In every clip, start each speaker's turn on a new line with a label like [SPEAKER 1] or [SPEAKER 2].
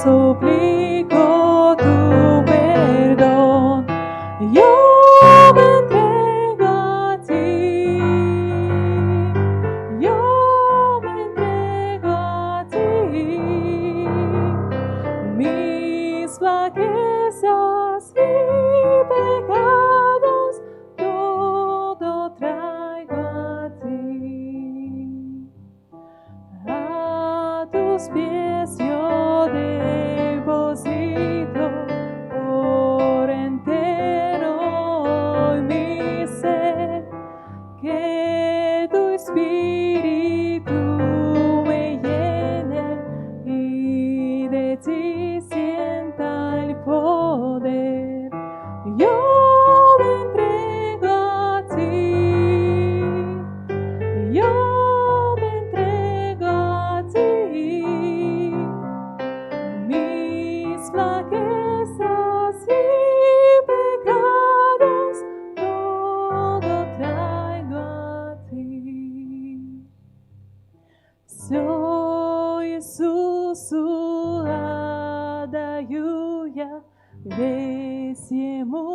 [SPEAKER 1] suplico tu perdón. Yo me entrego a ti. Yo me entrego a ti. Mis flaquezas y pecados todo traigo a ti. A tus pies yo deposito por entero hoy mi ser, que tu espíritu me llene y de ti sienta el poder. Yo me entrego a ti. Yo me entrego a ti. Mis flaquezas y pecados todo traigo a ti. Soy susuadayuya, vesiemu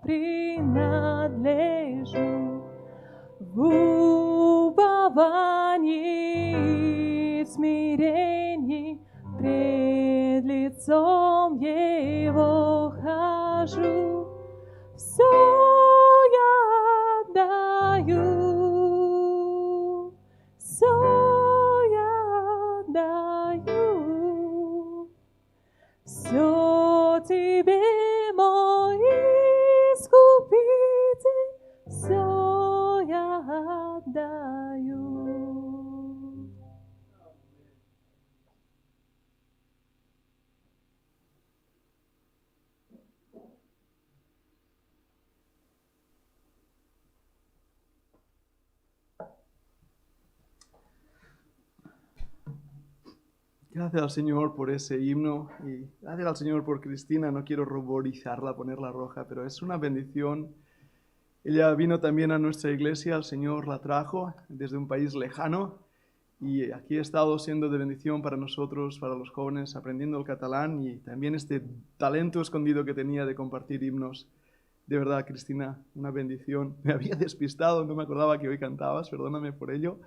[SPEAKER 1] priнадлежу. В уповании, в смирении пред лицом Его хожу. Все я отдаю, все я отдаю, все тебе, мой Искупитель, все я отдаю.
[SPEAKER 2] Gracias al Señor por ese himno y gracias al Señor por Cristina. No quiero ruborizarla, ponerla roja, pero es una bendición. Ella vino también a nuestra iglesia, el Señor la trajo desde un país lejano y aquí ha estado siendo de bendición para nosotros, para los jóvenes, aprendiendo el catalán y también este talento escondido que tenía de compartir himnos. De verdad, Cristina, una bendición. Me había despistado, no me acordaba que hoy cantabas, perdóname por ello.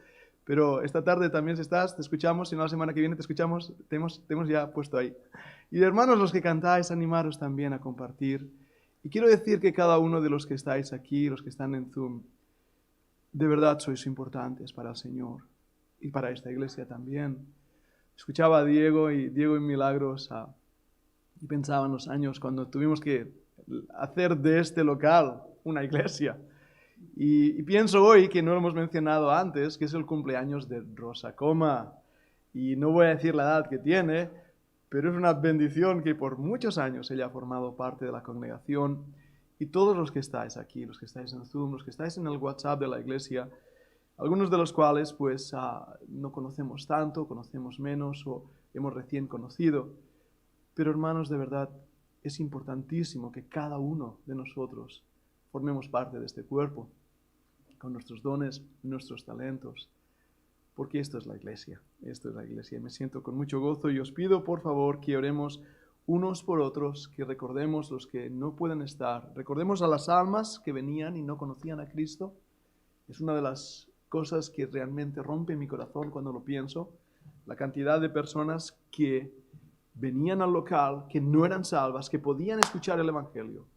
[SPEAKER 2] Pero esta tarde también si estás, te escuchamos, si no la semana que viene te escuchamos, te hemos ya puesto ahí. Y hermanos, los que cantáis, animaros también a compartir. Y quiero decir que cada uno de los que estáis aquí, los que están en Zoom, de verdad sois importantes para el Señor y para esta iglesia también. Escuchaba a Diego y Milagros y pensaba en los años cuando tuvimos que hacer de este local una iglesia. Y pienso hoy, que no lo hemos mencionado antes, que es el cumpleaños de Rosa Coma. Y no voy a decir la edad que tiene, pero es una bendición que por muchos años ella ha formado parte de la congregación. Y todos los que estáis aquí, los que estáis en Zoom, los que estáis en el WhatsApp de la iglesia, algunos de los cuales pues no conocemos tanto, conocemos menos o hemos recién conocido. Pero hermanos, de verdad, es importantísimo que cada uno de nosotros formemos parte de este cuerpo, con nuestros dones, nuestros talentos, porque esto es la iglesia, y me siento con mucho gozo y os pido por favor que oremos unos por otros, que recordemos los que no pueden estar, recordemos a las almas que venían y no conocían a Cristo. Es una de las cosas que realmente rompe mi corazón cuando lo pienso, la cantidad de personas que venían al local, que no eran salvas, que podían escuchar el Evangelio,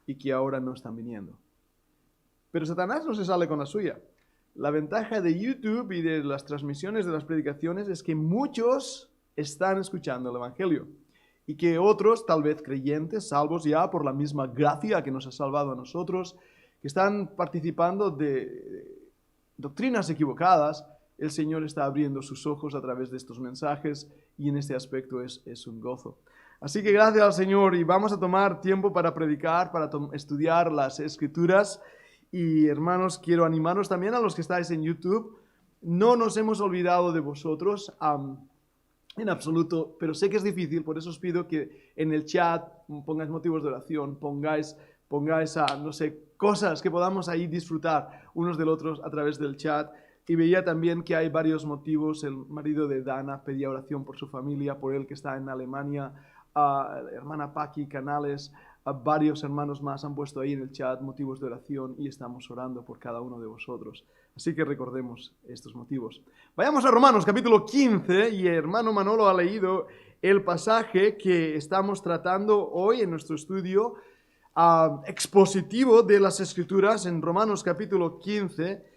[SPEAKER 2] y que ahora no están viniendo. Pero Satanás no se sale con la suya. La ventaja de YouTube y de las transmisiones de las predicaciones es que muchos están escuchando el Evangelio y que otros, tal vez creyentes, salvos ya por la misma gracia que nos ha salvado a nosotros, que están participando de doctrinas equivocadas, el Señor está abriendo sus ojos a través de estos mensajes y en este aspecto es un gozo. Así que gracias al Señor y vamos a tomar tiempo para predicar, para estudiar las Escrituras. Y hermanos, quiero animaros también a los que estáis en YouTube. No nos hemos olvidado de vosotros en absoluto, pero sé que es difícil, por eso os pido que en el chat pongáis motivos de oración, pongáis no sé, cosas que podamos ahí disfrutar unos del otro a través del chat. Y veía también que hay varios motivos. El marido de Dana pedía oración por su familia, por él que está en Alemania. La hermana Paqui Canales, varios hermanos más han puesto ahí en el chat motivos de oración y estamos orando por cada uno de vosotros. Así que recordemos estos motivos. Vayamos a Romanos capítulo 15 y hermano Manolo ha leído el pasaje que estamos tratando hoy en nuestro estudio expositivo de las Escrituras en Romanos capítulo 15.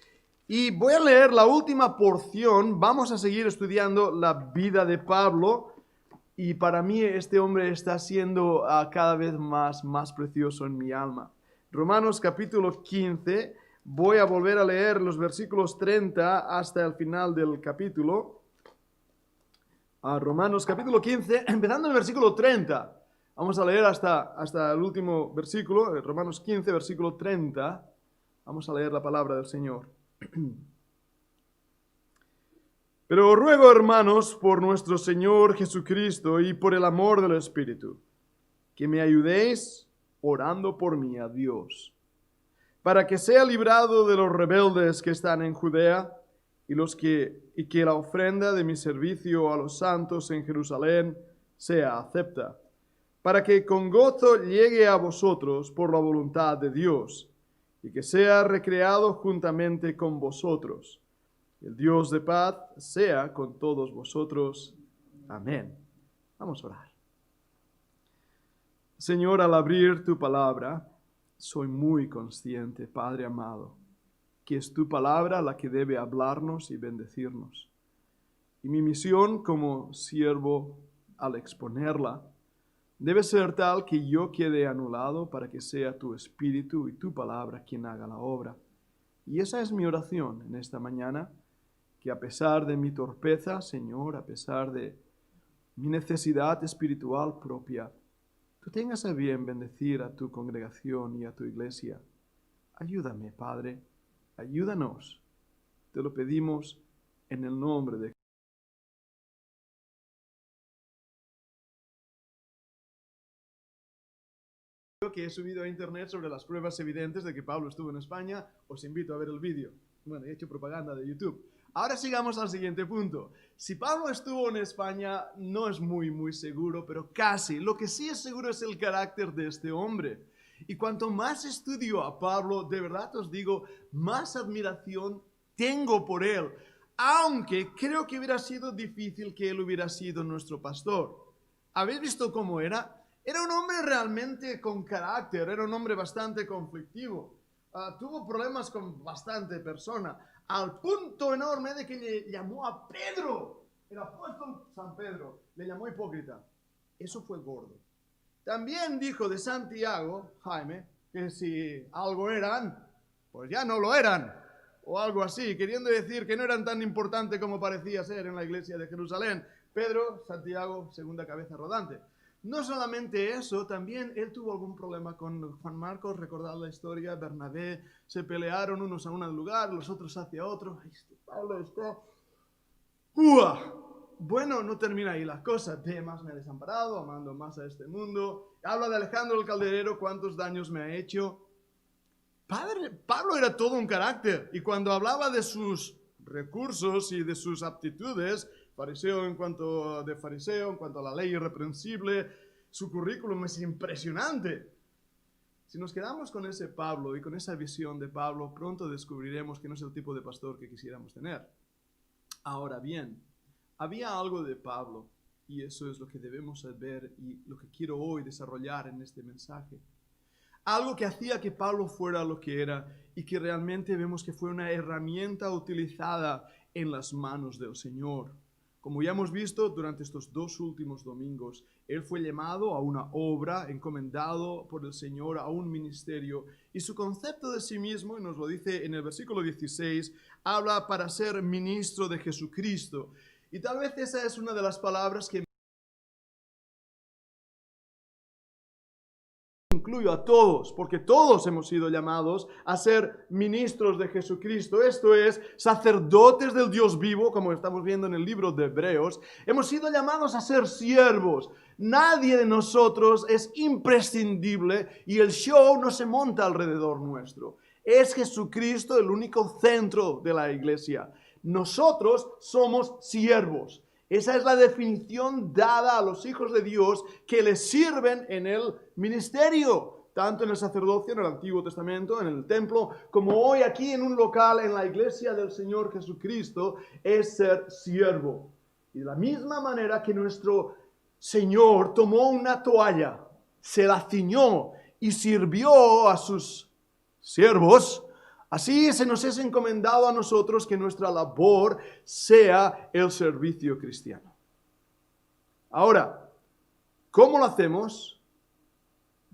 [SPEAKER 2] Y voy a leer la última porción. Vamos a seguir estudiando la vida de Pablo. Y para mí este hombre está siendo cada vez más precioso en mi alma. Romanos capítulo 15. Voy a volver a leer los versículos 30 hasta el final del capítulo. Romanos capítulo 15, empezando en el versículo 30. Vamos a leer hasta el último versículo, Romanos 15, versículo 30. Vamos a leer la palabra del Señor. Pero os ruego, hermanos, por nuestro Señor Jesucristo y por el amor del Espíritu, que me ayudéis orando por mí a Dios, para que sea librado de los rebeldes que están en Judea y que la ofrenda de mi servicio a los santos en Jerusalén sea acepta, para que con gozo llegue a vosotros por la voluntad de Dios, y que sea recreado juntamente con vosotros. El Dios de paz sea con todos vosotros. Amén. Vamos a orar. Señor, al abrir tu palabra, soy muy consciente, Padre amado, que es tu palabra la que debe hablarnos y bendecirnos. Y mi misión como siervo al exponerla debe ser tal que yo quede anulado para que sea tu Espíritu y tu palabra quien haga la obra. Y esa es mi oración en esta mañana, que a pesar de mi torpeza, Señor, a pesar de mi necesidad espiritual propia, tú tengas a bien bendecir a tu congregación y a tu iglesia. Ayúdame, Padre, ayúdanos. Te lo pedimos en el nombre de Jesús. Que he subido a internet sobre las pruebas evidentes de que Pablo estuvo en España. Os invito a ver el vídeo. Bueno, he hecho propaganda de YouTube. Ahora sigamos al siguiente punto. Si Pablo estuvo en España, no es muy seguro, pero casi. Lo que sí es seguro es el carácter de este hombre. Y cuanto más estudio a Pablo, de verdad os digo, más admiración tengo por él. Aunque creo que hubiera sido difícil que él hubiera sido nuestro pastor. ¿Habéis visto cómo era? Era un hombre realmente con carácter, era un hombre bastante conflictivo. Tuvo problemas con bastante persona, al punto enorme de que le llamó a Pedro, el apóstol San Pedro, le llamó hipócrita. Eso fue gordo. También dijo de Santiago, Jaime, que si algo eran, pues ya no lo eran, o algo así, queriendo decir que no eran tan importantes como parecía ser en la iglesia de Jerusalén. Pedro, Santiago, segunda cabeza rodante. No solamente eso, también él tuvo algún problema con Juan Marcos. Recordad la historia, Bernabé, se pelearon unos a un lugar, los otros hacia otro. Pablo está... ¡Uah! Bueno, no termina ahí la cosa. Demas me ha desamparado, amando más a este mundo. Habla de Alejandro el Calderero, cuántos daños me ha hecho. Pablo era todo un carácter. Y cuando hablaba de sus recursos y de sus aptitudes, fariseo en cuanto a la ley irreprensible, su currículum es impresionante. Si nos quedamos con ese Pablo y con esa visión de Pablo, pronto descubriremos que no es el tipo de pastor que quisiéramos tener. Ahora bien, había algo de Pablo, y eso es lo que debemos ver y lo que quiero hoy desarrollar en este mensaje. Algo que hacía que Pablo fuera lo que era y que realmente vemos que fue una herramienta utilizada en las manos del Señor. Como ya hemos visto durante estos 2 últimos domingos, él fue llamado a una obra, encomendado por el Señor a un ministerio, y su concepto de sí mismo, y nos lo dice en el versículo 16, habla para ser ministro de Jesucristo. Y tal vez esa es una de las palabras que incluyo a todos, porque todos hemos sido llamados a ser ministros de Jesucristo, esto es, sacerdotes del Dios vivo, como estamos viendo en el libro de Hebreos. Hemos sido llamados a ser siervos. Nadie de nosotros es imprescindible y el show no se monta alrededor nuestro. Es Jesucristo el único centro de la iglesia. Nosotros somos siervos. Esa es la definición dada a los hijos de Dios que les sirven en el ministerio, tanto en el sacerdocio, en el Antiguo Testamento, en el templo, como hoy aquí en un local, en la iglesia del Señor Jesucristo, es ser siervo. Y de la misma manera que nuestro Señor tomó una toalla, se la ciñó y sirvió a sus siervos, así se nos es encomendado a nosotros que nuestra labor sea el servicio cristiano. Ahora, ¿cómo lo hacemos?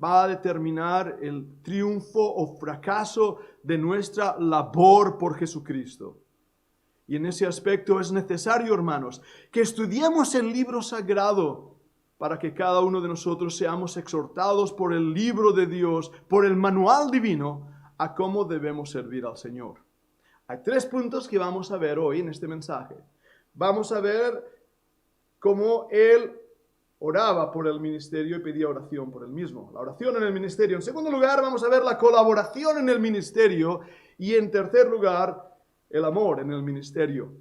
[SPEAKER 2] Va a determinar el triunfo o fracaso de nuestra labor por Jesucristo. Y en ese aspecto es necesario, hermanos, que estudiemos el libro sagrado para que cada uno de nosotros seamos exhortados por el libro de Dios, por el manual divino, a cómo debemos servir al Señor. Hay 3 puntos que vamos a ver hoy en este mensaje. Vamos a ver cómo Él oraba por el ministerio y pedía oración por él mismo. La oración en el ministerio. En segundo lugar, vamos a ver la colaboración en el ministerio. Y en tercer lugar, el amor en el ministerio.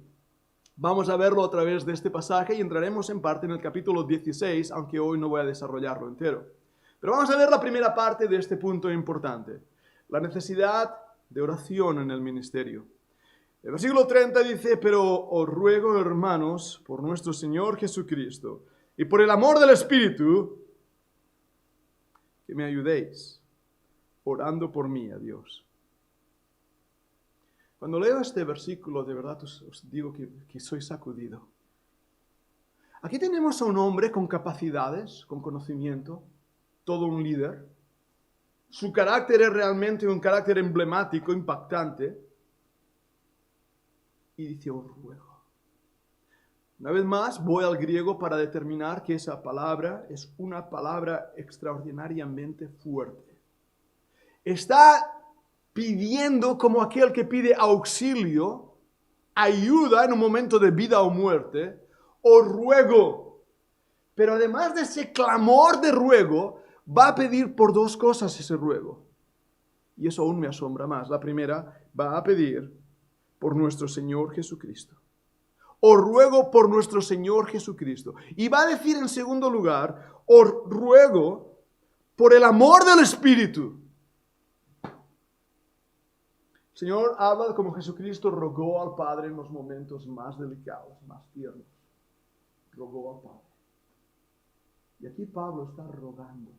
[SPEAKER 2] Vamos a verlo a través de este pasaje y entraremos en parte en el capítulo 16, aunque hoy no voy a desarrollarlo entero. Pero vamos a ver la primera parte de este punto importante. La necesidad de oración en el ministerio. El versículo 30 dice: pero os ruego, hermanos, por nuestro Señor Jesucristo y por el amor del Espíritu, que me ayudéis orando por mí a Dios. Cuando leo este versículo, de verdad os digo que soy sacudido. Aquí tenemos a un hombre con capacidades, con conocimiento, todo un líder. Su carácter es realmente un carácter emblemático, impactante. Y dice: os ruego. Una vez más, voy al griego para determinar que esa palabra es una palabra extraordinariamente fuerte. Está pidiendo como aquel que pide auxilio, ayuda en un momento de vida o muerte. Os ruego. Pero además de ese clamor de ruego, va a pedir por 2 cosas ese ruego. Y eso aún me asombra más. La primera, va a pedir por nuestro Señor Jesucristo. Os ruego por nuestro Señor Jesucristo. Y va a decir en segundo lugar: os ruego por el amor del Espíritu. El Señor habla de cómo Jesucristo rogó al Padre en los momentos más delicados, más tiernos. Rogó al Padre. Y aquí Pablo está rogando.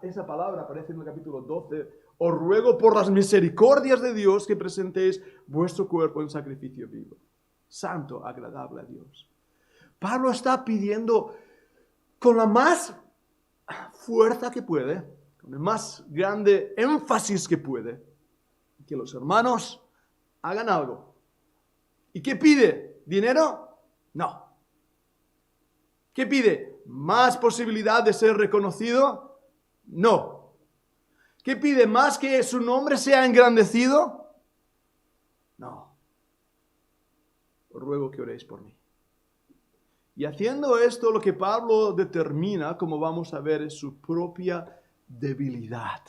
[SPEAKER 2] Esa palabra aparece en el capítulo 12. Os ruego por las misericordias de Dios que presentéis vuestro cuerpo en sacrificio vivo, santo, agradable a Dios. Pablo está pidiendo con la más fuerza que puede, con el más grande énfasis que puede, que los hermanos hagan algo. ¿Y qué pide? ¿Dinero? No. ¿Qué pide? ¿Más posibilidad de ser reconocido? No. ¿Qué pide? ¿Más que su nombre sea engrandecido? No. Os ruego que oréis por mí. Y haciendo esto, lo que Pablo determina, como vamos a ver, es su propia debilidad.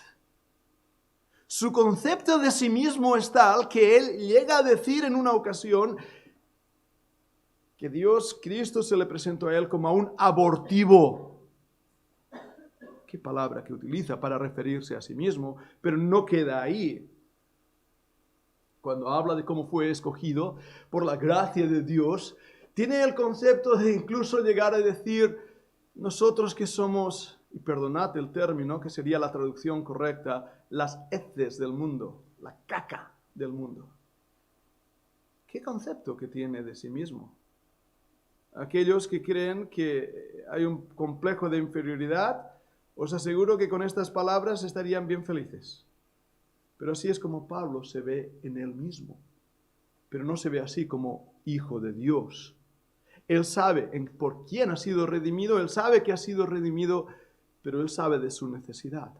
[SPEAKER 2] Su concepto de sí mismo es tal que él llega a decir en una ocasión que Dios, Cristo, se le presentó a él como a un abortivo. Qué palabra que utiliza para referirse a sí mismo, pero no queda ahí. Cuando habla de cómo fue escogido por la gracia de Dios, tiene el concepto de incluso llegar a decir: nosotros que somos, y perdonad el término, que sería la traducción correcta, las heces del mundo, la caca del mundo. ¿Qué concepto que tiene de sí mismo? Aquellos que creen que hay un complejo de inferioridad, os aseguro que con estas palabras estarían bien felices. Pero así es como Pablo se ve en él mismo. Pero no se ve así como hijo de Dios. Él sabe por quién ha sido redimido, él sabe que ha sido redimido, pero él sabe de su necesidad.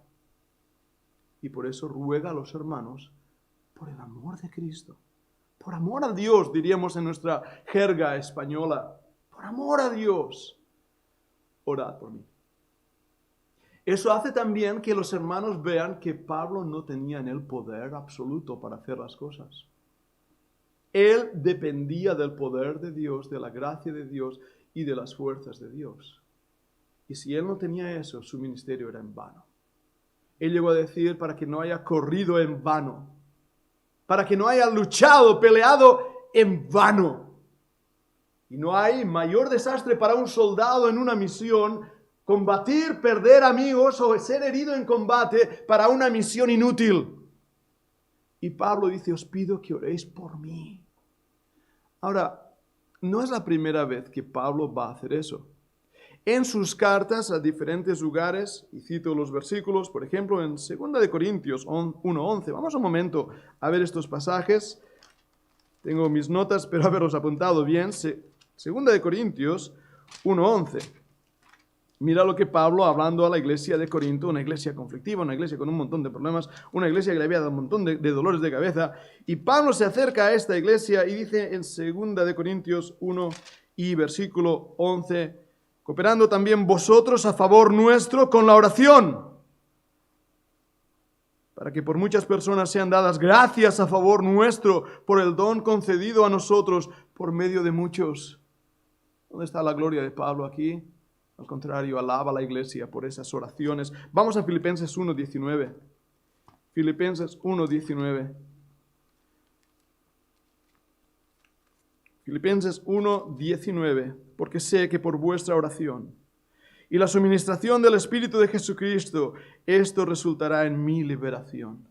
[SPEAKER 2] Y por eso ruega a los hermanos por el amor de Cristo. Por amor a Dios, diríamos en nuestra jerga española. Por amor a Dios, orad por mí. Eso hace también que los hermanos vean que Pablo no tenía en él poder absoluto para hacer las cosas. Él dependía del poder de Dios, de la gracia de Dios y de las fuerzas de Dios. Y si él no tenía eso, su ministerio era en vano. Él llegó a decir, para que no haya corrido en vano, para que no haya luchado, peleado en vano. Y no hay mayor desastre para un soldado en una misión, combatir, perder amigos o ser herido en combate para una misión inútil. Y Pablo dice, os pido que oréis por mí. Ahora, no es la primera vez que Pablo va a hacer eso. En sus cartas a diferentes lugares, y cito los versículos, por ejemplo, en 2 Corintios 1:11. Vamos un momento a ver estos pasajes. Tengo mis notas, pero haberlos apuntado bien. 2 Corintios 1:11. Mira lo que Pablo, hablando a la iglesia de Corinto, una iglesia conflictiva, una iglesia con un montón de problemas, una iglesia que le había dado un montón de dolores de cabeza. Y Pablo se acerca a esta iglesia y dice en 2 Corintios 1 y versículo 11, cooperando también vosotros a favor nuestro con la oración, para que por muchas personas sean dadas gracias a favor nuestro por el don concedido a nosotros por medio de muchos. ¿Dónde está la gloria de Pablo aquí? Al contrario, alaba a la iglesia por esas oraciones. Vamos a Filipenses 1:19. Filipenses 1:19. Filipenses 1:19. Porque sé que por vuestra oración y la suministración del Espíritu de Jesucristo, esto resultará en mi liberación.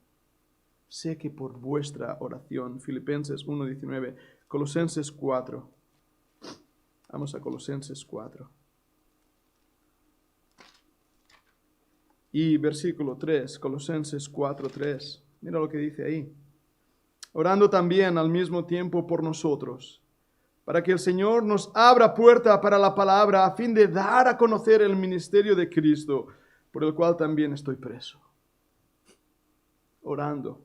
[SPEAKER 2] Sé que por vuestra oración. Filipenses 1:19. Colosenses 4. Vamos a Colosenses 4. Y versículo 3, Colosenses 4:3. Mira lo que dice ahí. Orando también al mismo tiempo por nosotros, para que el Señor nos abra puerta para la palabra, a fin de dar a conocer el ministerio de Cristo, por el cual también estoy preso. Orando,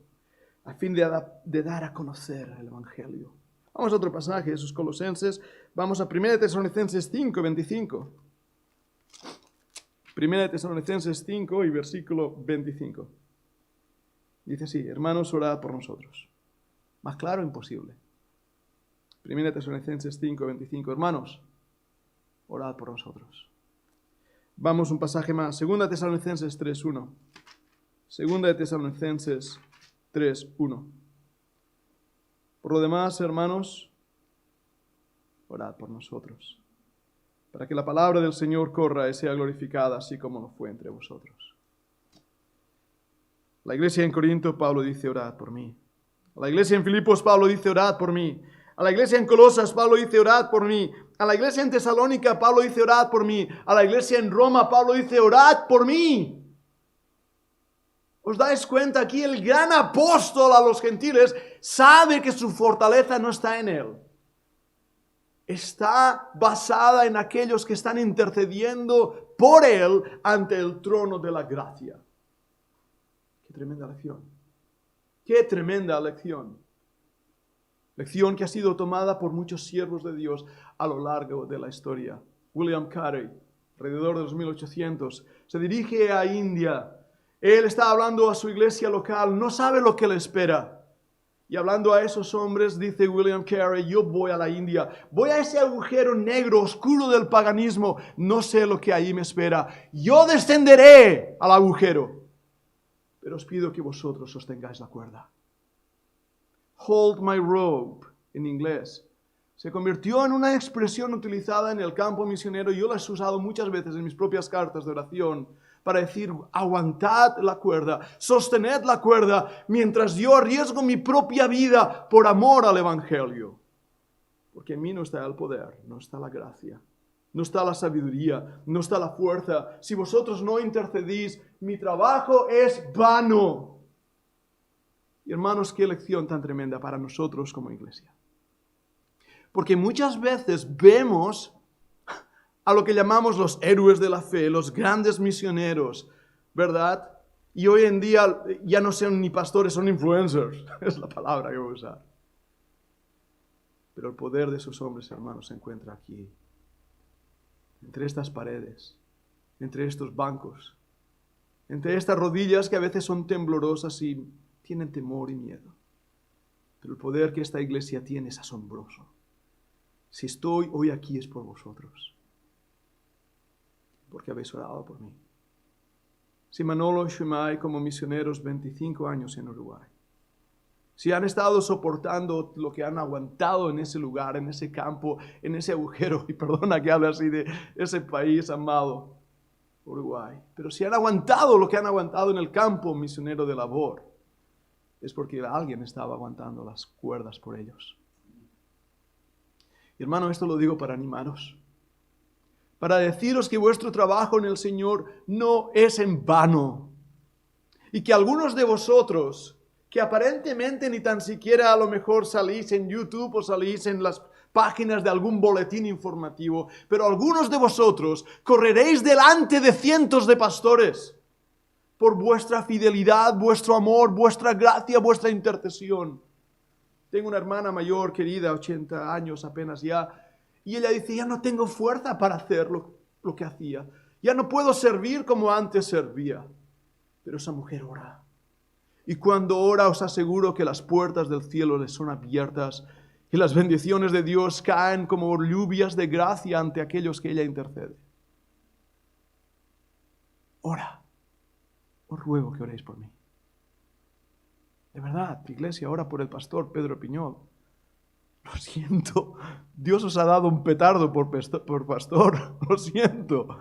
[SPEAKER 2] a fin de dar a conocer el Evangelio. Vamos a otro pasaje, esos Colosenses. Vamos a 1 Tesalonicenses 5:25. 1 Tesalonicenses 5 y versículo 25. Dice así, hermanos, orad por nosotros. Más claro, imposible. 1 Tesalonicenses 5, 25. Hermanos, orad por nosotros. Vamos un pasaje más. 2 Tesalonicenses 3:1. 2 Tesalonicenses 3:1. Por lo demás, hermanos, orad por nosotros, para que la palabra del Señor corra y sea glorificada, así como lo fue entre vosotros. La iglesia en Corinto, Pablo dice, orad por mí. A la iglesia en Filipos, Pablo dice, orad por mí. A la iglesia en Colosas, Pablo dice, orad por mí. A la iglesia en Tesalónica, Pablo dice, orad por mí. A la iglesia en Roma, Pablo dice, orad por mí. ¿Os dais cuenta? Aquí el gran apóstol a los gentiles sabe que su fortaleza no está en él. Está basada en aquellos que están intercediendo por él ante el trono de la gracia. Qué tremenda lección. Qué tremenda lección. Lección que ha sido tomada por muchos siervos de Dios a lo largo de la historia. William Carey, alrededor de los 1800, se dirige a India. Él está hablando a su iglesia local, no sabe lo que le espera. Y hablando a esos hombres, dice William Carey, yo voy a la India, voy a ese agujero negro, oscuro del paganismo, no sé lo que ahí me espera. Yo descenderé al agujero, pero os pido que vosotros sostengáis la cuerda. Hold my rope, en inglés, se convirtió en una expresión utilizada en el campo misionero. Yo la he usado muchas veces en mis propias cartas de oración para decir, aguantad la cuerda, sostened la cuerda, mientras yo arriesgo mi propia vida por amor al Evangelio. Porque en mí no está el poder, no está la gracia, no está la sabiduría, no está la fuerza. Si vosotros no intercedís, mi trabajo es vano. Y hermanos, qué lección tan tremenda para nosotros como iglesia. Porque muchas veces vemos a lo que llamamos los héroes de la fe, los grandes misioneros, ¿verdad? Y hoy en día ya no son ni pastores, son influencers, es la palabra que voy a usar. Pero el poder de esos hombres, hermanos, se encuentra aquí, entre estas paredes, entre estos bancos, entre estas rodillas que a veces son temblorosas y tienen temor y miedo. Pero el poder que esta iglesia tiene es asombroso. Si estoy hoy aquí es por vosotros, porque habéis orado por mí. Si Manolo y Shumai como misioneros 25 años en Uruguay, si han estado soportando lo que han aguantado en ese lugar, en ese campo, en ese agujero, y perdona que hable así de ese país amado, Uruguay, pero si han aguantado lo que han aguantado en el campo misionero de labor, es porque alguien estaba aguantando las cuerdas por ellos. Y hermano, esto lo digo para animaros, para deciros que vuestro trabajo en el Señor no es en vano, y que algunos de vosotros, que aparentemente ni tan siquiera a lo mejor salís en YouTube o salís en las páginas de algún boletín informativo, pero algunos de vosotros correréis delante de cientos de pastores por vuestra fidelidad, vuestro amor, vuestra gracia, vuestra intercesión. Tengo una hermana mayor, querida, 80 años apenas ya, y ella dice, ya no tengo fuerza para hacer lo que hacía, ya no puedo servir como antes servía, pero esa mujer ora. Y cuando ora os aseguro que las puertas del cielo les son abiertas y las bendiciones de Dios caen como lluvias de gracia ante aquellos que ella intercede. Ora, os ruego que oréis por mí. De verdad, iglesia, ora por el pastor Pedro Piñol. Lo siento, Dios os ha dado un petardo por pastor, lo siento.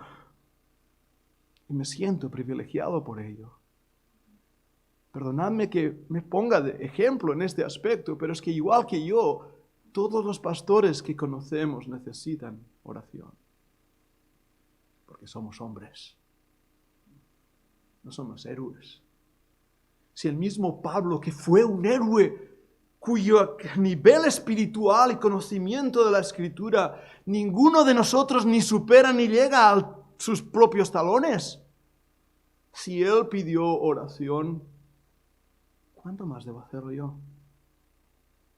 [SPEAKER 2] Y me siento privilegiado por ello. Perdonadme que me ponga de ejemplo en este aspecto, pero es que igual que yo, todos los pastores que conocemos necesitan oración. Porque somos hombres, no somos héroes. Si el mismo Pablo, que fue un héroe, cuyo nivel espiritual y conocimiento de la Escritura, ninguno de nosotros ni supera ni llega a sus propios talones. Si él pidió oración, ¿cuánto más debo hacerlo yo?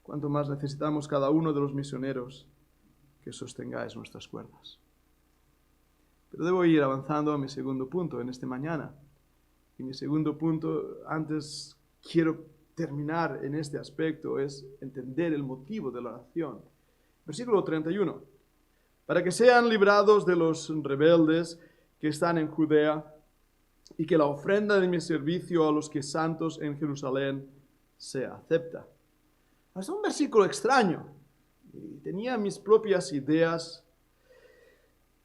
[SPEAKER 2] ¿Cuánto más necesitamos cada uno de los misioneros que sostengáis nuestras cuerdas? Pero debo ir avanzando a mi segundo punto en esta mañana. Y mi segundo punto, antes quiero terminar en este aspecto, es entender el motivo de la oración. Versículo 31. Para que sean librados de los rebeldes que están en Judea, y que la ofrenda de mi servicio a los que santos en Jerusalén sea acepta. Es un versículo extraño. Y tenía mis propias ideas.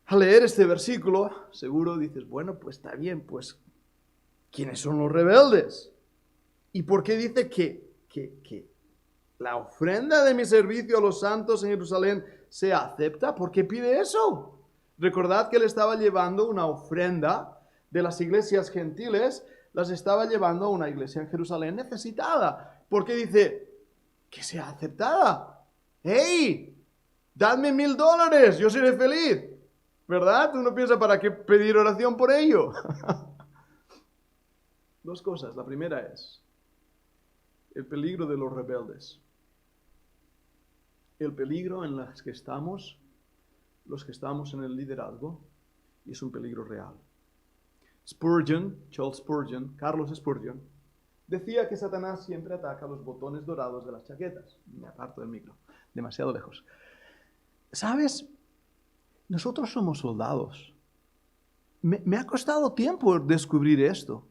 [SPEAKER 2] Al leer este versículo, seguro dices, bueno, pues está bien, pues, ¿quiénes son los rebeldes? ¿Y por qué dice que la ofrenda de mi servicio a los santos en Jerusalén sea acepta? ¿Por qué pide eso? Recordad que él estaba llevando una ofrenda de las iglesias gentiles, las estaba llevando a una iglesia en Jerusalén necesitada. ¿Por qué dice que sea aceptada? ¡Hey! Dadme $1,000, yo seré feliz. ¿Verdad? Uno piensa, ¿para qué pedir oración por ello? Dos cosas. La primera es el peligro de los rebeldes. El peligro en los que estamos, los que estamos en el liderazgo, y es un peligro real. Charles Spurgeon, Carlos Spurgeon, decía que Satanás siempre ataca los botones dorados de las chaquetas. Me aparto del micro, demasiado lejos. ¿Sabes? Nosotros somos soldados. Me ha costado tiempo descubrir esto.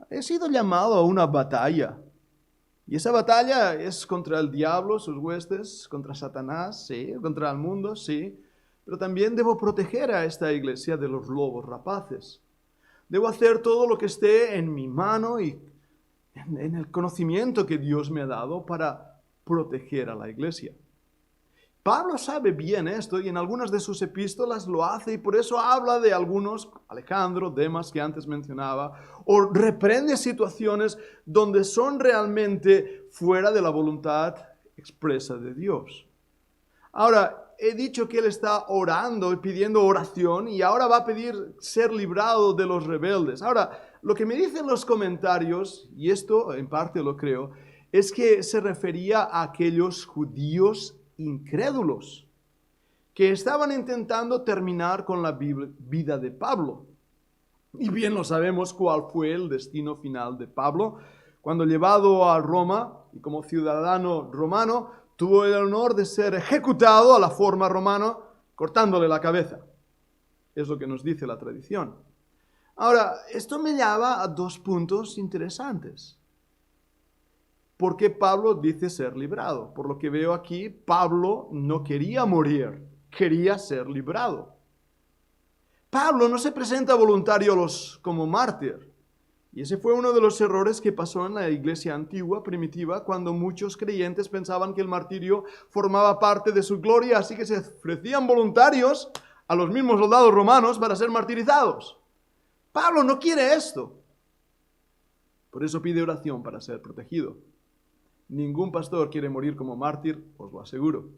[SPEAKER 2] He sido llamado a una batalla. Y esa batalla es contra el diablo, sus huestes, contra Satanás, sí, contra el mundo, sí. Pero también debo proteger a esta iglesia de los lobos rapaces. Debo hacer todo lo que esté en mi mano y en el conocimiento que Dios me ha dado para proteger a la iglesia. Pablo sabe bien esto y en algunas de sus epístolas lo hace y por eso habla de algunos, Alejandro, Demas que antes mencionaba, o reprende situaciones donde son realmente fuera de la voluntad expresa de Dios. Ahora, he dicho que él está orando y pidiendo oración y ahora va a pedir ser librado de los rebeldes. Ahora, lo que me dicen los comentarios, y esto en parte lo creo, es que se refería a aquellos judíos incrédulos que estaban intentando terminar con la vida de Pablo. Y bien lo sabemos cuál fue el destino final de Pablo, cuando llevado a Roma y como ciudadano romano, tuvo el honor de ser ejecutado a la forma romana, cortándole la cabeza. Es lo que nos dice la tradición. Ahora, esto me lleva a dos puntos interesantes. ¿Por qué Pablo dice ser librado? Por lo que veo aquí, Pablo no quería morir, quería ser librado. Pablo no se presenta voluntario como mártir. Y ese fue uno de los errores que pasó en la iglesia antigua, primitiva, cuando muchos creyentes pensaban que el martirio formaba parte de su gloria, así que se ofrecían voluntarios a los mismos soldados romanos para ser martirizados. Pablo no quiere esto. Por eso pide oración para ser protegido. Ningún pastor quiere morir como mártir, os lo aseguro.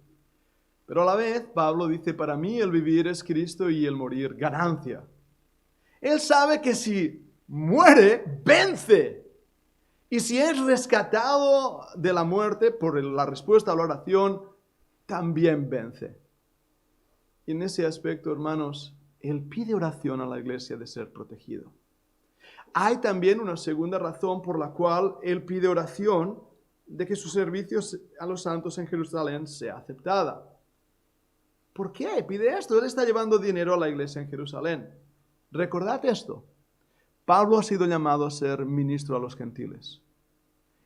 [SPEAKER 2] Pero a la vez, Pablo dice, para mí el vivir es Cristo y el morir ganancia. Él sabe que si muere, vence. Y si es rescatado de la muerte por la respuesta a la oración, también vence. Y en ese aspecto, hermanos, él pide oración a la iglesia de ser protegido. Hay también una segunda razón por la cual él pide oración de que su servicio a los santos en Jerusalén sea aceptada. ¿Por qué pide esto? Él está llevando dinero a la iglesia en Jerusalén. Recordad esto. Pablo ha sido llamado a ser ministro a los gentiles.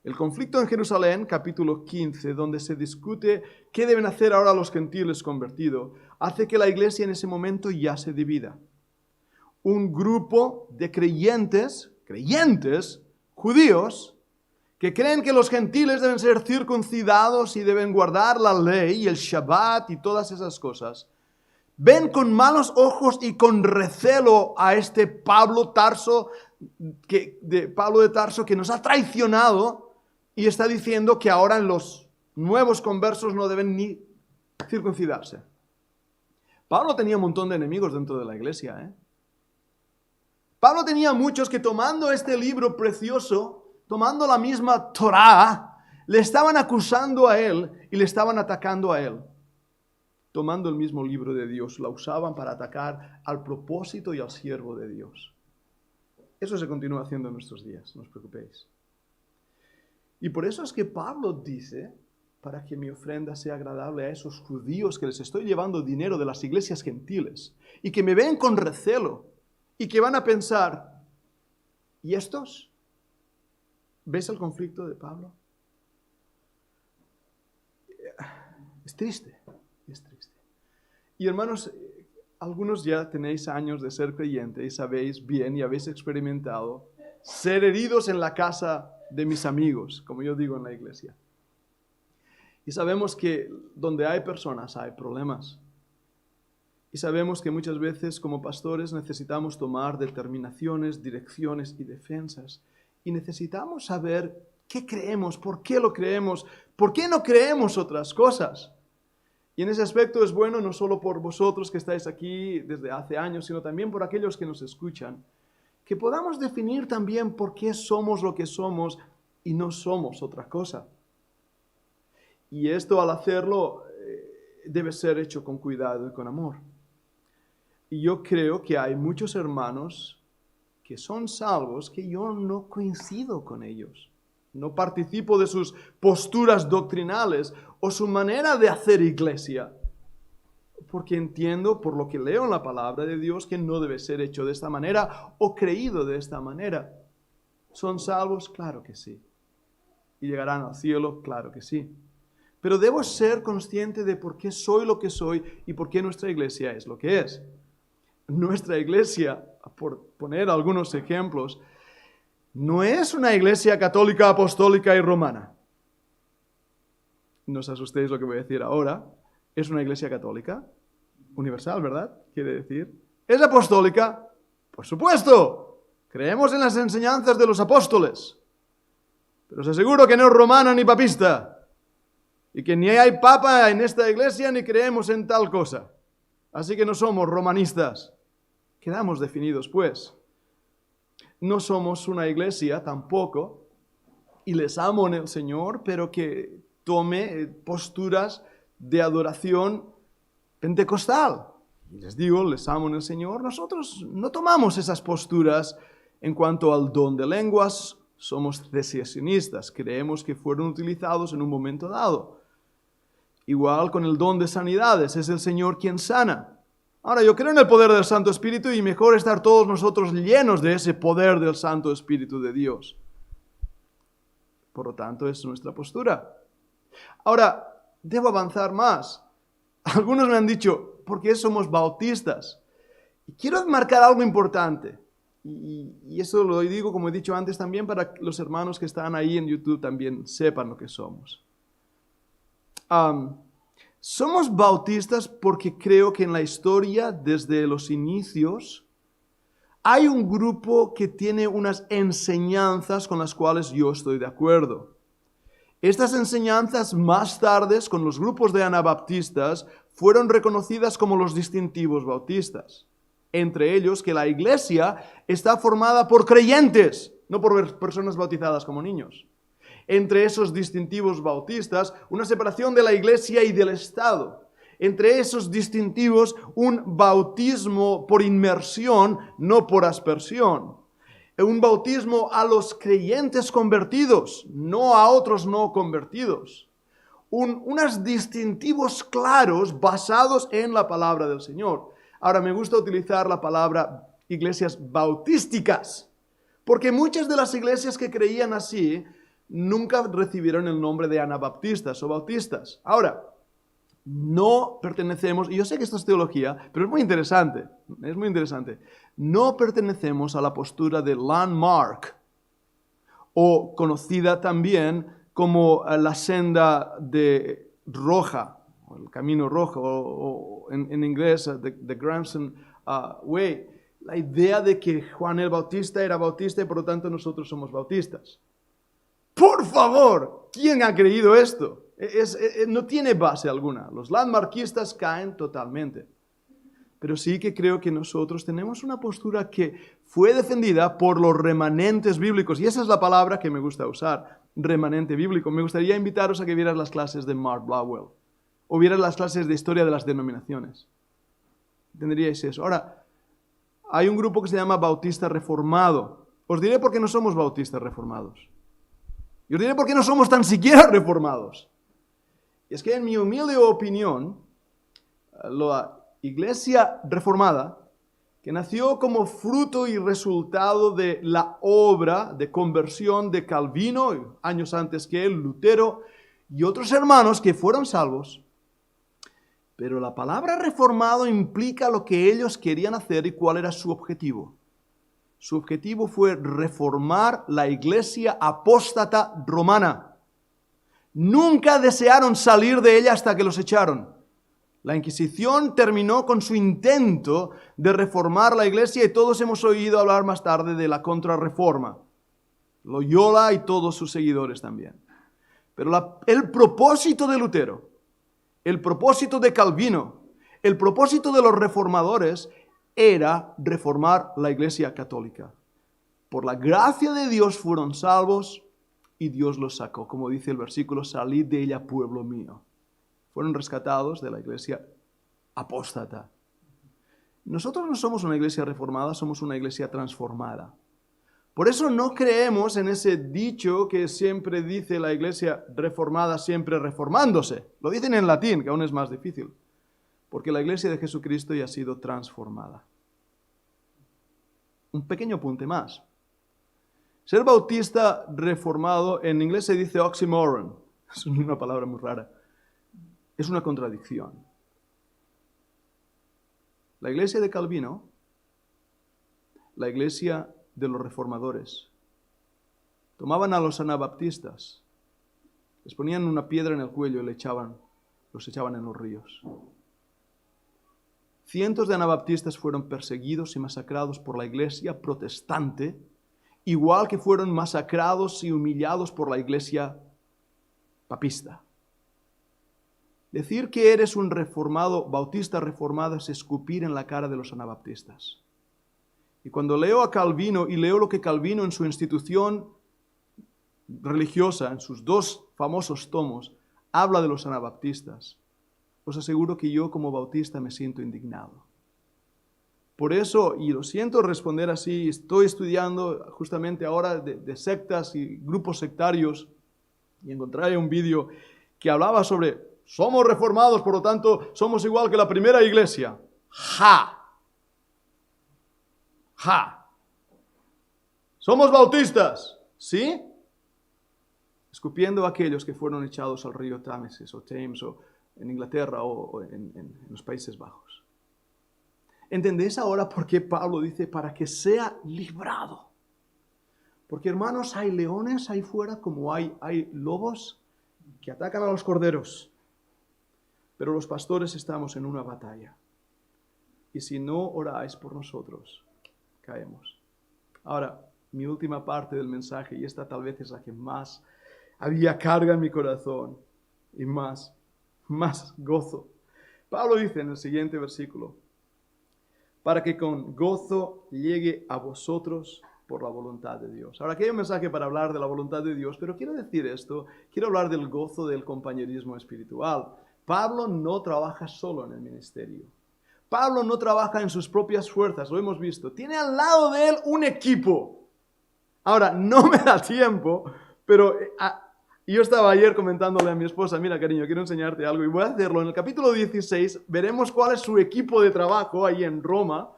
[SPEAKER 2] El conflicto en Jerusalén, capítulo 15, donde se discute qué deben hacer ahora los gentiles convertidos, hace que la iglesia en ese momento ya se divida. Un grupo de creyentes judíos, que creen que los gentiles deben ser circuncidados y deben guardar la ley y el Shabbat y todas esas cosas, ven con malos ojos y con recelo a este Pablo de Tarso que nos ha traicionado y está diciendo que ahora los nuevos conversos no deben ni circuncidarse. Pablo tenía un montón de enemigos dentro de la iglesia. Pablo tenía muchos que tomando este libro precioso, tomando la misma Torá, le estaban acusando a él y le estaban atacando a él. Tomando el mismo libro de Dios, la usaban para atacar al propósito y al siervo de Dios. Eso se continúa haciendo en nuestros días, no os preocupéis. Y por eso es que Pablo dice, para que mi ofrenda sea agradable a esos judíos que les estoy llevando dinero de las iglesias gentiles y que me ven con recelo y que van a pensar, ¿y estos? ¿Ves el conflicto de Pablo? Es triste, es triste. Y hermanos, algunos ya tenéis años de ser creyentes y sabéis bien y habéis experimentado ser heridos en la casa de mis amigos, como yo digo en la iglesia. Y sabemos que donde hay personas hay problemas. Y sabemos que muchas veces como pastores necesitamos tomar determinaciones, direcciones y defensas. Y necesitamos saber qué creemos, por qué lo creemos, por qué no creemos otras cosas. Y en ese aspecto es bueno no solo por vosotros que estáis aquí desde hace años, sino también por aquellos que nos escuchan, que podamos definir también por qué somos lo que somos y no somos otra cosa. Y esto al hacerlo debe ser hecho con cuidado y con amor. Y yo creo que hay muchos hermanos que son salvos que yo no coincido con ellos. No participo de sus posturas doctrinales o su manera de hacer iglesia. Porque entiendo por lo que leo en la palabra de Dios que no debe ser hecho de esta manera o creído de esta manera. ¿Son salvos? Claro que sí. ¿Y llegarán al cielo? Claro que sí. Pero debo ser consciente de por qué soy lo que soy y por qué nuestra iglesia es lo que es. Nuestra iglesia, por poner algunos ejemplos, no es una iglesia católica, apostólica y romana. No os asustéis lo que voy a decir ahora. Es una iglesia católica, universal, ¿verdad? Quiere decir. ¿Es apostólica? Por supuesto. Creemos en las enseñanzas de los apóstoles. Pero os aseguro que no es romana ni papista. Y que ni hay papa en esta iglesia ni creemos en tal cosa. Así que no somos romanistas. Quedamos definidos, pues. No somos una iglesia tampoco, y les amo en el Señor, pero que tome posturas de adoración pentecostal. y les digo, les amo en el Señor, nosotros no tomamos esas posturas en cuanto al don de lenguas, somos cessacionistas, creemos que fueron utilizados en un momento dado. Igual con el don de sanidades, es el Señor quien sana. Ahora, yo creo en el poder del Santo Espíritu y mejor estar todos nosotros llenos de ese poder del Santo Espíritu de Dios. Por lo tanto, es nuestra postura. Ahora, debo avanzar más. Algunos me han dicho, ¿por qué somos bautistas? Y quiero marcar algo importante. Y eso lo digo, como he dicho antes, también para que los hermanos que están ahí en YouTube también sepan lo que somos. Somos bautistas porque creo que en la historia, desde los inicios, hay un grupo que tiene unas enseñanzas con las cuales yo estoy de acuerdo. Estas enseñanzas más tarde, con los grupos de anabaptistas, fueron reconocidas como los distintivos bautistas. Entre ellos que la iglesia está formada por creyentes, no por personas bautizadas como niños. Entre esos distintivos bautistas, una separación de la iglesia y del Estado. Entre esos distintivos, un bautismo por inmersión, no por aspersión. Un bautismo a los creyentes convertidos, no a otros no convertidos. Unos distintivos claros basados en la palabra del Señor. Ahora, me gusta utilizar la palabra iglesias bautísticas, porque muchas de las iglesias que creían así nunca recibieron el nombre de anabaptistas o bautistas. Ahora, no pertenecemos, y yo sé que esto es teología, pero es muy interesante, no pertenecemos a la postura de Landmark, o conocida también como la senda de roja, o el camino rojo, o en inglés, the Grandson Way, la idea de que Juan el Bautista era bautista y por lo tanto nosotros somos bautistas. Por favor, ¿quién ha creído esto? No tiene base alguna. Los landmarquistas caen totalmente. Pero sí que creo que nosotros tenemos una postura que fue defendida por los remanentes bíblicos. Y esa es la palabra que me gusta usar, remanente bíblico. Me gustaría invitaros a que vieras las clases de Mark Blackwell. O vieras las clases de historia de las denominaciones. ¿Entenderíais eso? Ahora, hay un grupo que se llama Bautista Reformado. Os diré por qué no somos bautistas reformados. Y os diré por qué no somos tan siquiera reformados. Y es que en mi humilde opinión, la Iglesia Reformada, que nació como fruto y resultado de la obra de conversión de Calvino, años antes que él, Lutero, y otros hermanos que fueron salvos, pero la palabra reformado implica lo que ellos querían hacer y cuál era su objetivo. Su objetivo fue reformar la iglesia apóstata romana. Nunca desearon salir de ella hasta que los echaron. La Inquisición terminó con su intento de reformar la iglesia y todos hemos oído hablar más tarde de la contrarreforma. Loyola y todos sus seguidores también. Pero el propósito de Lutero, el propósito de Calvino, el propósito de los reformadores era reformar la iglesia católica. Por la gracia de Dios fueron salvos y Dios los sacó. Como dice el versículo, salid de ella, pueblo mío. Fueron rescatados de la iglesia apóstata. Nosotros no somos una iglesia reformada, somos una iglesia transformada. Por eso no creemos en ese dicho que siempre dice la iglesia reformada siempre reformándose. Lo dicen en latín, que aún es más difícil. Porque la iglesia de Jesucristo ya ha sido transformada. Un pequeño apunte más. Ser bautista reformado, en inglés se dice oxymoron. Es una palabra muy rara. Es una contradicción. La iglesia de Calvino, la iglesia de los reformadores, tomaban a los anabaptistas, les ponían una piedra en el cuello y los echaban en los ríos. Cientos de anabaptistas fueron perseguidos y masacrados por la iglesia protestante, igual que fueron masacrados y humillados por la iglesia papista. Decir que eres un reformado, bautista reformado, es escupir en la cara de los anabaptistas. Y cuando leo a Calvino y leo lo que Calvino en su institución religiosa, en sus dos famosos tomos, habla de los anabaptistas, os aseguro que yo como bautista me siento indignado. Por eso, y lo siento responder así, estoy estudiando justamente ahora de sectas y grupos sectarios y encontré un vídeo que hablaba sobre somos reformados, por lo tanto somos igual que la primera iglesia. ¡Ja! ¡Ja! Somos bautistas, ¿sí? Escupiendo a aquellos que fueron echados al río Támesis o Thames o en Inglaterra o en los Países Bajos. ¿Entendéis ahora por qué Pablo dice para que sea librado? Porque hermanos, hay leones ahí fuera como hay lobos que atacan a los corderos. Pero los pastores estamos en una batalla. Y si no oráis por nosotros, caemos. Ahora, mi última parte del mensaje, y esta tal vez es la que más había carga en mi corazón y más gozo. Pablo dice en el siguiente versículo, para que con gozo llegue a vosotros por la voluntad de Dios. Ahora, aquí hay un mensaje para hablar de la voluntad de Dios, pero quiero decir esto, quiero hablar del gozo del compañerismo espiritual. Pablo no trabaja solo en el ministerio. Pablo no trabaja en sus propias fuerzas, lo hemos visto. Tiene al lado de él un equipo. Ahora, no me da tiempo, pero yo estaba ayer comentándole a mi esposa, mira cariño, quiero enseñarte algo y voy a hacerlo. En el capítulo 16 veremos cuál es su equipo de trabajo ahí en Roma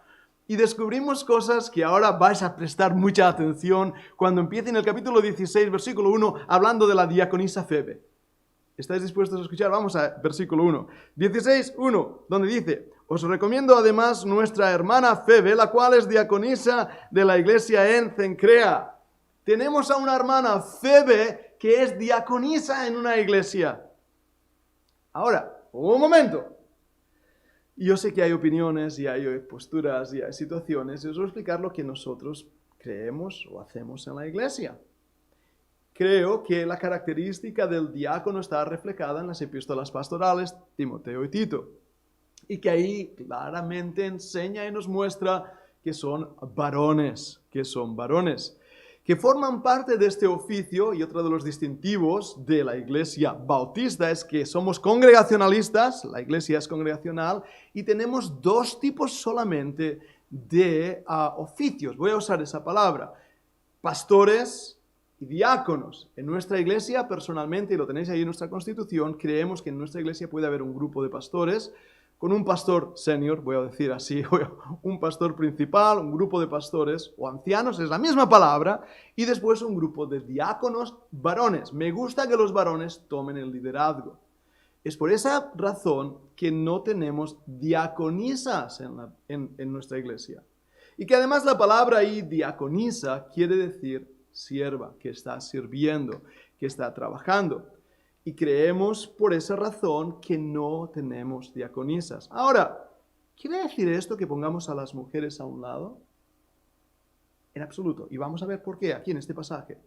[SPEAKER 2] y descubrimos cosas que ahora vais a prestar mucha atención cuando empiece en el capítulo 16, versículo 1, hablando de la diaconisa Febe. ¿Estáis dispuestos a escuchar? Vamos a versículo 1. 16:1, donde dice, os recomiendo además nuestra hermana Febe, la cual es diaconisa de la iglesia en Cencrea. Tenemos a una hermana Febe que es diaconisa en una iglesia. Ahora, un momento. Yo sé que hay opiniones y hay posturas y hay situaciones y os voy a explicar lo que nosotros creemos o hacemos en la iglesia. Creo que la característica del diácono está reflejada en las epístolas pastorales, Timoteo y Tito. Y que ahí claramente enseña y nos muestra que son varones, que forman parte de este oficio. Y otro de los distintivos de la iglesia bautista es que somos congregacionalistas, la iglesia es congregacional, y tenemos dos tipos solamente de oficios. Voy a usar esa palabra, pastores y diáconos. En nuestra iglesia, personalmente, y lo tenéis ahí en nuestra constitución, creemos que en nuestra iglesia puede haber un grupo de pastores, con un pastor senior, voy a decir así, un pastor principal, un grupo de pastores o ancianos, es la misma palabra, y después un grupo de diáconos varones. Me gusta que los varones tomen el liderazgo. Es por esa razón que no tenemos diaconisas en nuestra iglesia. Y que además la palabra ahí, diaconisa, quiere decir sierva, que está sirviendo, que está trabajando. Y creemos por esa razón que no tenemos diaconisas. Ahora, ¿quiere decir esto que pongamos a las mujeres a un lado? En absoluto. Y vamos a ver por qué aquí en este pasaje.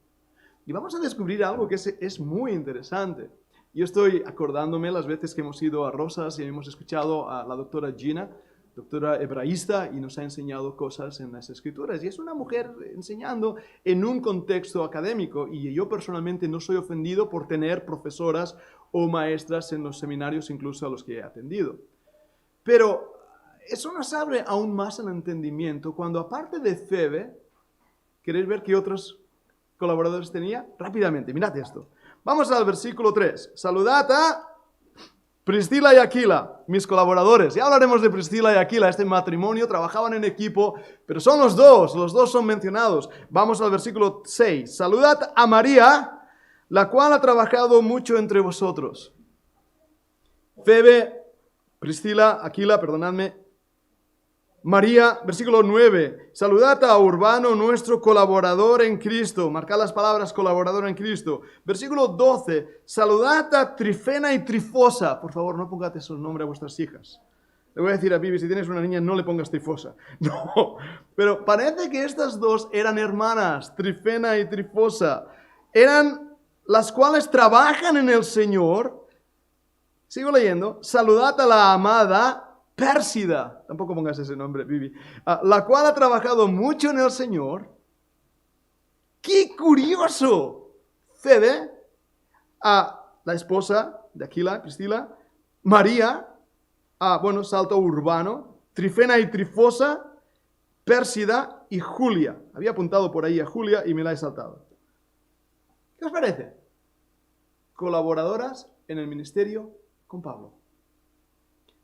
[SPEAKER 2] Y vamos a descubrir algo que es muy interesante. Yo estoy acordándome las veces que hemos ido a Rosas y hemos escuchado a la doctora Gina, doctora hebraísta, y nos ha enseñado cosas en las escrituras. Y es una mujer enseñando en un contexto académico. Y yo personalmente no soy ofendido por tener profesoras o maestras en los seminarios, incluso a los que he atendido. Pero eso nos abre aún más el entendimiento cuando, aparte de Febe, ¿queréis ver qué otros colaboradores tenía? Rápidamente, mirad esto. Vamos al versículo 3. Saludad a Priscila y Aquila, mis colaboradores. Ya hablaremos de Priscila y Aquila. Este matrimonio trabajaban en equipo, pero son los dos son mencionados. Vamos al versículo 6. Saludad a María, la cual ha trabajado mucho entre vosotros. Febe, Priscila, Aquila, perdonadme. María, versículo 9. Saludad a Urbano, nuestro colaborador en Cristo. Marcad las palabras colaborador en Cristo. Versículo 12. Saludad a Trifena y Trifosa. Por favor, no pongáis esos nombres a vuestras hijas. Le voy a decir a Vivi, si tienes una niña, no le pongas Trifosa. No, pero parece que estas dos eran hermanas, Trifena y Trifosa. Eran las cuales trabajan en el Señor. Sigo leyendo. Saludad a la amada Pérsida, tampoco pongas ese nombre, Vivi, la cual ha trabajado mucho en el Señor. ¡Qué curioso! Febe, la esposa de Aquila, Priscila, María, salto Urbano, Trifena y Trifosa, Pérsida y Julia. Había apuntado por ahí a Julia y me la he saltado. ¿Qué os parece? Colaboradoras en el ministerio con Pablo.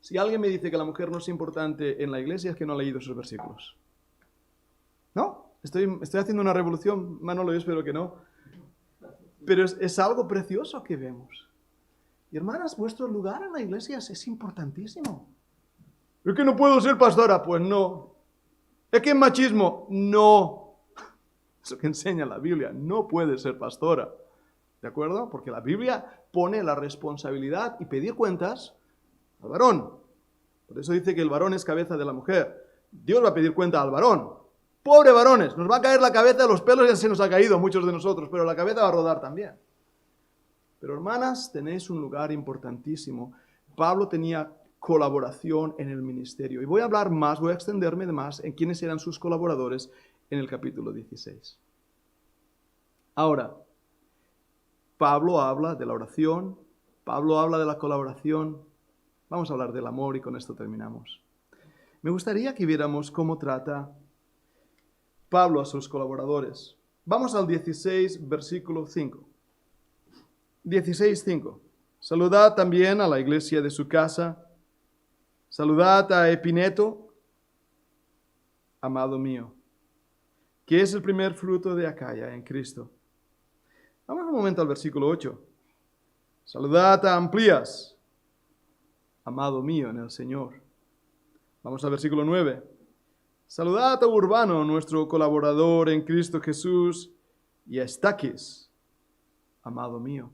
[SPEAKER 2] Si alguien me dice que la mujer no es importante en la iglesia, es que no ha leído esos versículos. ¿No? Estoy haciendo una revolución, Manolo, yo espero que no. Pero es algo precioso que vemos. Y hermanas, vuestro lugar en la iglesia es importantísimo. ¿Es que no puedo ser pastora? Pues no. ¿Es que es machismo? No. Eso que enseña la Biblia. No puedes ser pastora. ¿De acuerdo? Porque la Biblia pone la responsabilidad y pedir cuentas al varón. Por eso dice que el varón es cabeza de la mujer. Dios va a pedir cuenta al varón. Pobre varones, nos va a caer la cabeza, los pelos ya se nos ha caído muchos de nosotros, pero la cabeza va a rodar también. Pero hermanas, tenéis un lugar importantísimo. Pablo tenía colaboración en el ministerio. Y voy a hablar más, voy a extenderme más en quiénes eran sus colaboradores en el capítulo 16. Ahora, Pablo habla de la oración, Pablo habla de la colaboración. Vamos a hablar del amor y con esto terminamos. Me gustaría que viéramos cómo trata Pablo a sus colaboradores. Vamos al 16, versículo 5. 16:5. Saludad también a la iglesia de su casa. Saludad a Epineto, amado mío, que es el primer fruto de Acaya en Cristo. Vamos un momento al versículo 8. Saludad a Amplias, amado mío en el Señor. Vamos al versículo 9. Saludad a Urbano, nuestro colaborador en Cristo Jesús, y a Estaquis, amado mío.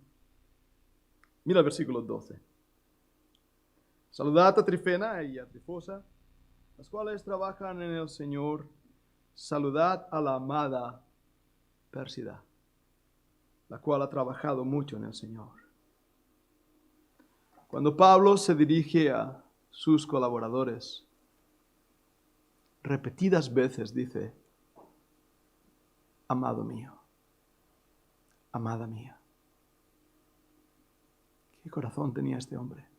[SPEAKER 2] Mira el versículo 12. Saludad a Trifena y a Trifosa, las cuales trabajan en el Señor. Saludad a la amada Pérsida, la cual ha trabajado mucho en el Señor. Cuando Pablo se dirige a sus colaboradores, repetidas veces dice, amado mío, amada mía. ¿Qué corazón tenía este hombre?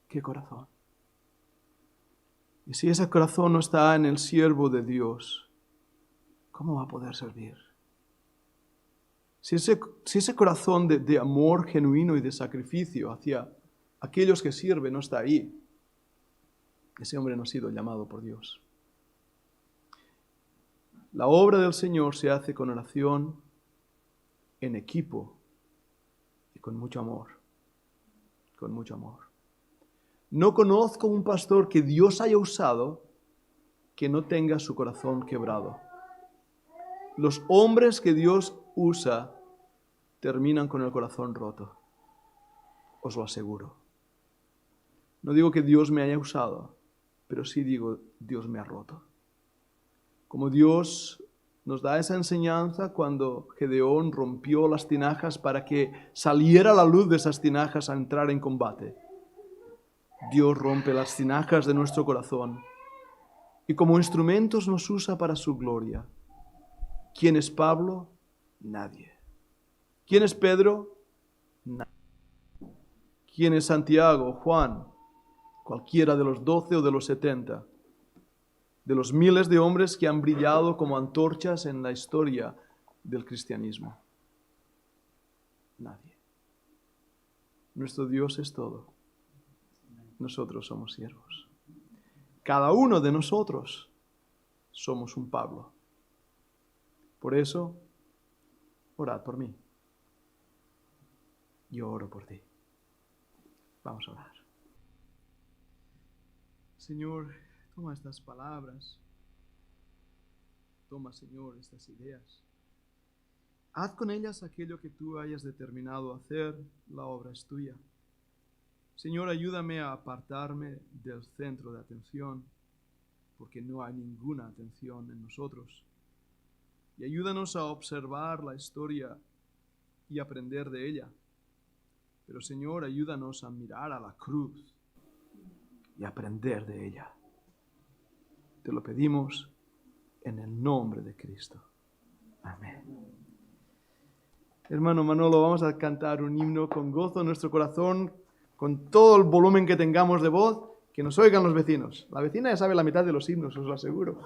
[SPEAKER 2] ¿Qué corazón? Y si ese corazón no está en el siervo de Dios, ¿cómo va a poder servir? Si ese corazón de amor genuino y de sacrificio hacia aquellos que sirven no está ahí, ese hombre no ha sido llamado por Dios. La obra del Señor se hace con oración, en equipo y con mucho amor. Con mucho amor. No conozco un pastor que Dios haya usado que no tenga su corazón quebrado. Los hombres que Dios usa terminan con el corazón roto. Os lo aseguro. No digo que Dios me haya usado, pero sí digo, Dios me ha roto. Como Dios nos da esa enseñanza cuando Gedeón rompió las tinajas para que saliera la luz de esas tinajas a entrar en combate. Dios rompe las tinajas de nuestro corazón y como instrumentos nos usa para su gloria. ¿Quién es Pablo? Nadie. ¿Quién es Pedro? Nadie. ¿Quién es Santiago, Juan? Cualquiera de los 12 o de los 70. De los miles de hombres que han brillado como antorchas en la historia del cristianismo. Nadie. Nuestro Dios es todo. Nosotros somos siervos. Cada uno de nosotros somos un Pablo. Por eso, orad por mí. Yo oro por ti. Vamos a orar. Señor, toma estas palabras. Toma, Señor, estas ideas. Haz con ellas aquello que tú hayas determinado hacer. La obra es tuya. Señor, ayúdame a apartarme del centro de atención, porque no hay ninguna atención en nosotros. Y ayúdanos a observar la historia y aprender de ella. Pero, Señor, ayúdanos a mirar a la cruz y aprender de ella. Te lo pedimos en el nombre de Cristo. Amén. Hermano Manolo, vamos a cantar un himno con gozo en nuestro corazón, con todo el volumen que tengamos de voz, Que nos oigan los vecinos. La vecina ya sabe la mitad de los himnos, os lo aseguro.